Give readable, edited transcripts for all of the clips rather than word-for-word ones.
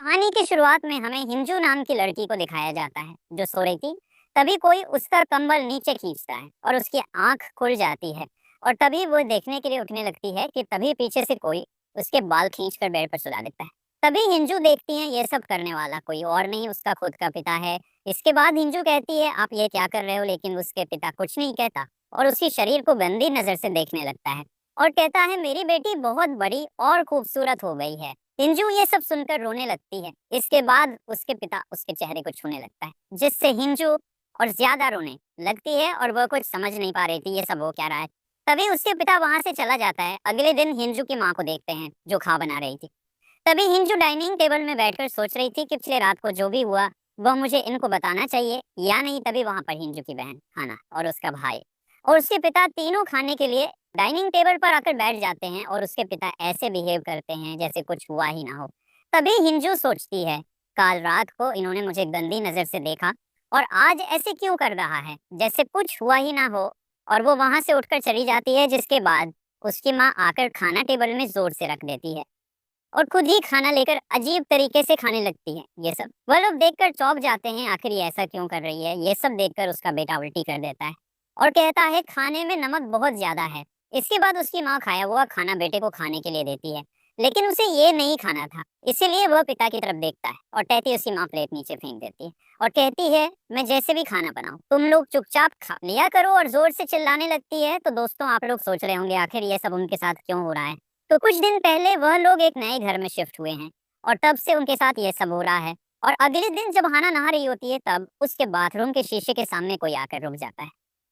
कहानी की शुरुआत में हमें हिंजू नाम की लड़की को दिखाया जाता है जो सो रही थी। तभी कोई उसका कंबल नीचे खींचता है और उसकी आंख खुल जाती है। और तभी वो देखने के लिए उठने लगती है कि तभी पीछे से कोई उसके बाल खींचकर बेड पर सुला देता है। तभी हिंजू देखती है ये सब करने वाला कोई और नहीं उसका खुद का पिता है। इसके बाद हिंजू कहती है आप ये क्या कर रहे हो, लेकिन उसके पिता कुछ नहीं कहता और उसके शरीर को गंदी नजर से देखने लगता है और कहता है मेरी बेटी बहुत बड़ी और खूबसूरत हो गई है। हिंजू ये सब सुनकर रोने लगती है। इसके बाद उसके पिता उसके चेहरे को छूने लगता है जिससे हिंजू और ज्यादा रोने लगती है और वह कुछ समझ नहीं पा रही थी ये सब हो क्या रहा है। तभी उसके पिता वहां से चला जाता है। अगले दिन हिंजू की माँ को देखते हैं जो खा बना रही थी। तभी हिंजू डाइनिंग टेबल में बैठकर सोच रही थी कि पिछले रात को जो भी हुआ वह मुझे इनको बताना चाहिए या नहीं। तभी वहां पर हिंजू की बहन हाना और उसका भाई और उसके पिता तीनों खाने के लिए डाइनिंग टेबल पर आकर बैठ जाते हैं और उसके पिता ऐसे बिहेव करते हैं जैसे कुछ हुआ ही ना हो। तभी हिंजू सोचती है कल रात को इन्होंने मुझे गंदी नजर से देखा और आज ऐसे क्यों कर रहा है जैसे कुछ हुआ ही ना हो। और वो वहां से उठकर चली जाती है जिसके बाद उसकी माँ आकर खाना टेबल में जोर से रख देती है और खुद ही खाना लेकर अजीब तरीके से खाने लगती है। ये सब वह लोग देखकर चौंक जाते हैं, आखिर ये ऐसा क्यों कर रही है। ये सब देखकर उसका बेटा उल्टी कर देता है और कहता है खाने में नमक बहुत ज्यादा है। इसके बाद उसकी माँ खाया हुआ खाना बेटे को खाने के लिए देती है, लेकिन उसे ये नहीं खाना था। इसीलिए वह पिता की तरफ देखता है और कहती उसकी माँ प्लेट नीचे फेंक देती है और कहती है मैं जैसे भी खाना बनाऊं तुम लोग चुपचाप खा लिया करो। और जोर से चिल्लाने लगती है। तो दोस्तों आप लोग सोच रहे होंगे आखिर ये सब उनके साथ क्यों हो रहा है। तो कुछ दिन पहले वह लोग एक नए घर में शिफ्ट हुए हैं और तब से उनके साथ ये सब हो रहा है। और अगले दिन जब हाना नहा रही होती है तब उसके बाथरूम के शीशे के सामने कोई आकर रुक जाता है।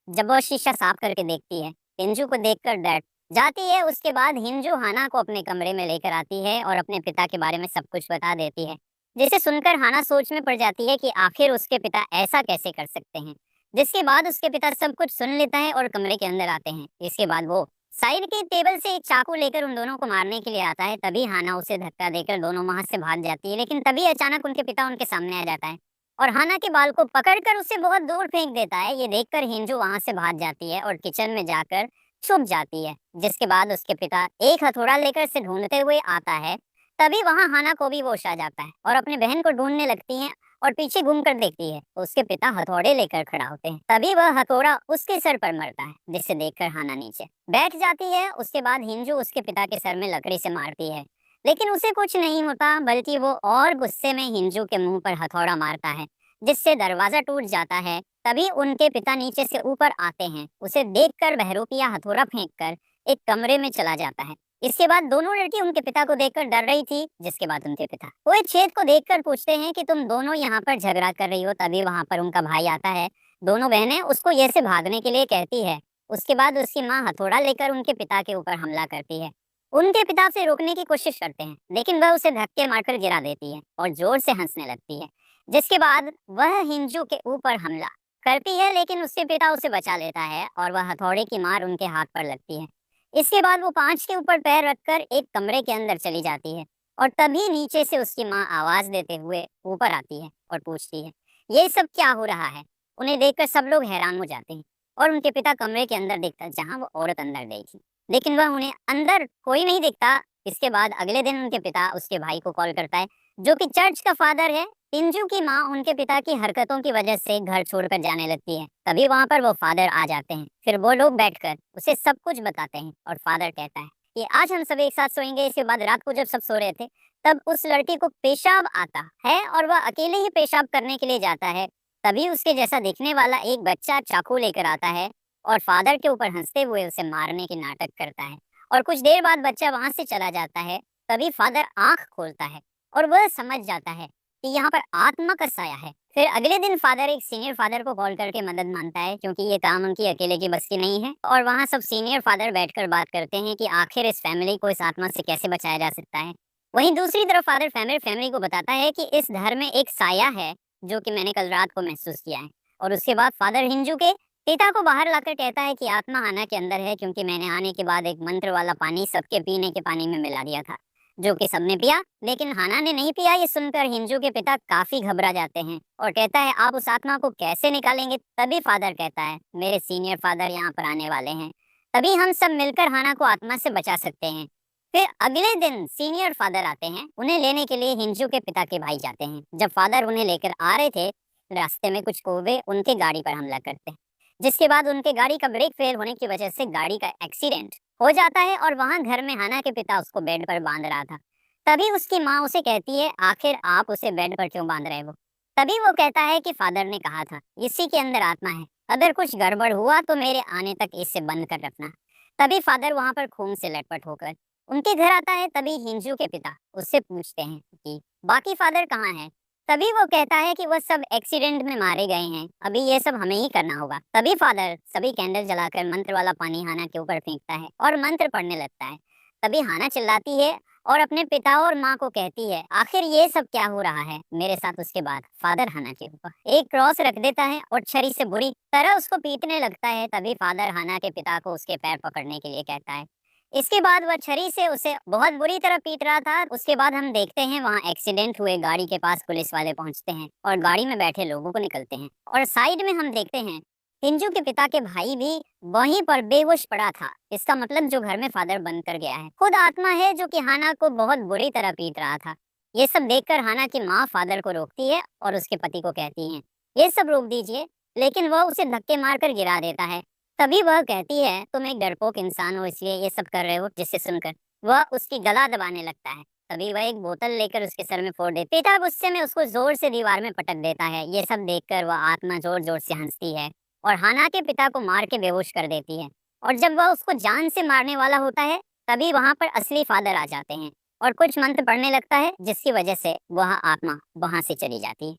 जब वह शीशा साफ करके देखती है हिंजू को देखकर डर जाती है। उसके बाद हिंजू हाना को अपने कमरे में लेकर आती है और अपने पिता के बारे में सब कुछ बता देती है, जिसे सुनकर हाना सोच में पड़ जाती है कि आखिर उसके पिता ऐसा कैसे कर सकते हैं। जिसके बाद उसके पिता सब कुछ सुन लेता है और कमरे के अंदर आते हैं। इसके बाद वो साइड के टेबल से एक चाकू लेकर उन दोनों को मारने के लिए आता है। तभी हाना उसे धक्का देकर दोनों वहां से भाग जाती है, लेकिन तभी अचानक उनके पिता उनके सामने आ जाता है और हाना के बाल को पकड़कर उसे बहुत दूर फेंक देता है। ये देखकर हिंजू वहां से भाग जाती है और किचन में जाकर छुप जाती है। जिसके बाद उसके पिता एक हथौड़ा लेकर से ढूंढते हुए आता है। तभी वहां हाना को भी होश आ जाता है और अपने बहन को ढूंढने लगती है और पीछे घूम कर देखती है तो उसके पिता हथौड़े लेकर खड़ा होते हैं। तभी वह हथौड़ा उसके सर पर मरता है, जिसे देखकर हाना नीचे बैठ जाती है। उसके बाद हिंजू उसके पिता के सर में लकड़ी से मारती है, लेकिन उसे कुछ नहीं होता, बल्कि वो और गुस्से में हिंजू के मुंह पर हथौड़ा मारता है, जिससे दरवाजा टूट जाता है। तभी उनके पिता नीचे से ऊपर आते हैं। उसे देखकर बहरूपिया हथौड़ा फेंककर एक कमरे में चला जाता है। इसके बाद दोनों लड़की उनके पिता को देखकर डर रही थी। जिसके बाद उनके पिता वो एक छेद को देखकर पूछते हैं कि तुम दोनों यहाँ पर झगड़ा कर रही हो। तभी वहां पर उनका भाई आता है। दोनों बहनें उसको ये से भागने के लिए कहती है। उसके बाद उसकी माँ हथौड़ा लेकर उनके पिता के ऊपर हमला करती है। उनके पिता उसे रोकने की कोशिश करते हैं, लेकिन वह उसे धक्के मारकर गिरा देती है और जोर से हंसने लगती है। जिसके बाद वह हिंजू के ऊपर हमला करती है, लेकिन उसके पिता उसे बचा लेता है और वह हथौड़े की मार उनके हाथ पर लगती है। इसके बाद वो पांच के ऊपर पैर रखकर एक कमरे के अंदर चली जाती है और तभी नीचे से उसकी माँ आवाज देते हुए ऊपर आती है और पूछती है ये सब क्या हो रहा है। उन्हें देखकर सब लोग हैरान हो जाते हैं और उनके पिता कमरे के अंदर देखता जहाँ वो औरत अंदर गई थी, लेकिन वह उन्हें अंदर कोई नहीं दिखता। इसके बाद अगले दिन उनके पिता उसके भाई को कॉल करता है, जो कि चर्च का फादर है। पिंजू की माँ उनके पिता की हरकतों की वजह से घर छोड़कर जाने लगती है। तभी वहां पर वो फादर आ जाते हैं। फिर वो लोग बैठकर उसे सब कुछ बताते हैं और फादर कहता है कि आज हम सब एक साथ सोएंगे। इसके बाद रात को जब सब सो रहे थे तब उस लड़की को पेशाब आता है और वह अकेले ही पेशाब करने के लिए जाता है। तभी उसके जैसा दिखने वाला एक बच्चा चाकू लेकर आता है और फादर के ऊपर हंसते हुए उसे मारने की नाटक करता है। और कुछ देर बाद बच्चा वहां से चला जाता है। तभी फादर आंख खोलता है और वह समझ जाता है कि यहाँ पर आत्मा का साया है। फिर अगले दिन फादर एक सीनियर फादर को कॉल करके मदद मांगता है, क्योंकि ये काम उनकी अकेले की बस की नहीं है। और वहाँ सब सीनियर फादर बैठकर बात करते हैं कि आखिर इस फैमिली को इस आत्मा से कैसे बचाया जा सकता है। वहीं दूसरी तरफ फादर फैमिली को बताता है कि इस घर में एक साया है जो कि मैंने कल रात को महसूस किया है। और उसके बाद फादर हिंजू के पिता को बाहर लाकर कहता है कि आत्मा आना के अंदर है, क्योंकि मैंने आने के बाद एक मंत्र वाला पानी सबके पीने के पानी में मिला दिया था, जो कि सबने पिया, लेकिन हाना ने नहीं पिया। ये सुनकर हिंजू के पिता काफी घबरा जाते हैं और कहता है आप उस आत्मा को कैसे निकालेंगे। तभी फादर कहता है मेरे सीनियर फादर यहाँ पर आने वाले हैं, तभी हम सब मिलकर हाना को आत्मा से बचा सकते हैं। फिर अगले दिन सीनियर फादर आते हैं, उन्हें लेने के लिए हिंजू के पिता के भाई जाते हैं। जब फादर उन्हें लेकर आ रहे थे, रास्ते में कुछ कौवे उनके गाड़ी पर हमला करते हैं, जिसके बाद उनके गाड़ी का ब्रेक फेल होने की वजह से गाड़ी का एक्सीडेंट हो जाता है और वहां घर में हाना के पिता उसको बेड पर बांध रहा था। तभी उसकी माँ उसे कहती है, आखिर आप उसे बेड पर क्यों बांध रहे हो? तभी वो कहता है कि फादर ने कहा था, इसी के अंदर आत्मा है, अगर कुछ गड़बड़ हुआ तो मेरे आने तक इसे बंद कर रखना। तभी फादर वहां पर खून से लटपट होकर उनके घर आता है। तभी हिंजू के पिता उससे पूछते हैं कि बाकी फादर कहाँ हैं? तभी वो कहता है कि वो सब एक्सीडेंट में मारे गए हैं, अभी ये सब हमें ही करना होगा। तभी फादर सभी कैंडल जलाकर मंत्र वाला पानी हाना के ऊपर फेंकता है और मंत्र पढ़ने लगता है। तभी हाना चिल्लाती है और अपने पिता और माँ को कहती है, आखिर ये सब क्या हो रहा है मेरे साथ? उसके बाद फादर हाना के ऊपर एक क्रॉस रख देता है और छरी से बुरी तरह उसको पीटने लगता है। तभी फादर हाना के पिता को उसके पैर पकड़ने के लिए कहता है। इसके बाद वह छरी से उसे बहुत बुरी तरह पीट रहा था। उसके बाद हम देखते हैं वहाँ एक्सीडेंट हुए गाड़ी के पास पुलिस वाले पहुंचते हैं और गाड़ी में बैठे लोगों को निकलते हैं, और साइड में हम देखते हैं हिंजू के पिता के भाई भी वहीं पर बेहोश पड़ा था। इसका मतलब जो घर में फादर बंद कर गया है खुद आत्मा है, जो कि हाना को बहुत बुरी तरह पीट रहा था। ये सब देखकर हाना की माँ फादर को रोकती है और उसके पति को कहती है, ये सब रोक दीजिए, लेकिन वह उसे धक्के मारकर गिरा देता है। तभी वह कहती है, तुम एक डरपोक इंसान हो इसलिए ये सब कर रहे हो। जिससे सुनकर वह उसकी गला दबाने लगता है। तभी वह एक बोतल लेकर उसके सर में फोड़ देती है। पिता गुस्से में उसको जोर से दीवार में पटक देता है। ये सब देखकर वह आत्मा जोर जोर से हंसती है और हाना के पिता को मार के बेहोश कर देती है। और जब वह उसको जान से मारने वाला होता है, तभी वहां पर असली फादर आ जाते हैं और कुछ मंत्र पढ़ने लगता है, जिसकी वजह से वह आत्मा वहां से चली जाती है।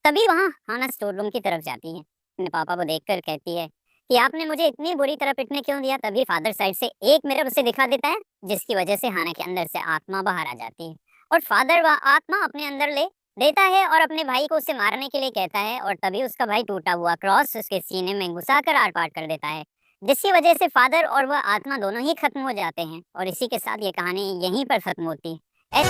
तभी वहां हाना स्टोर रूम की तरफ जाती है, अपने पापा को देखकर कहती है कि आपने मुझे इतनी बुरी तरह पिटने क्यों दिया? तभी फादर साइड से एक मिरर उसे दिखा देता है, जिसकी वजह से हाना के अंदर से आत्मा बाहर आ जाती है और फादर वह आत्मा अपने अंदर ले देता है और अपने भाई को उसे मारने के लिए कहता है। और तभी उसका भाई टूटा हुआ क्रॉस उसके सीने में घुसाकर आर पार कर देता है, जिसकी वजह से फादर और वह आत्मा दोनों ही खत्म हो जाते हैं। और इसी के साथ ये कहानी यहीं पर खत्म होती है।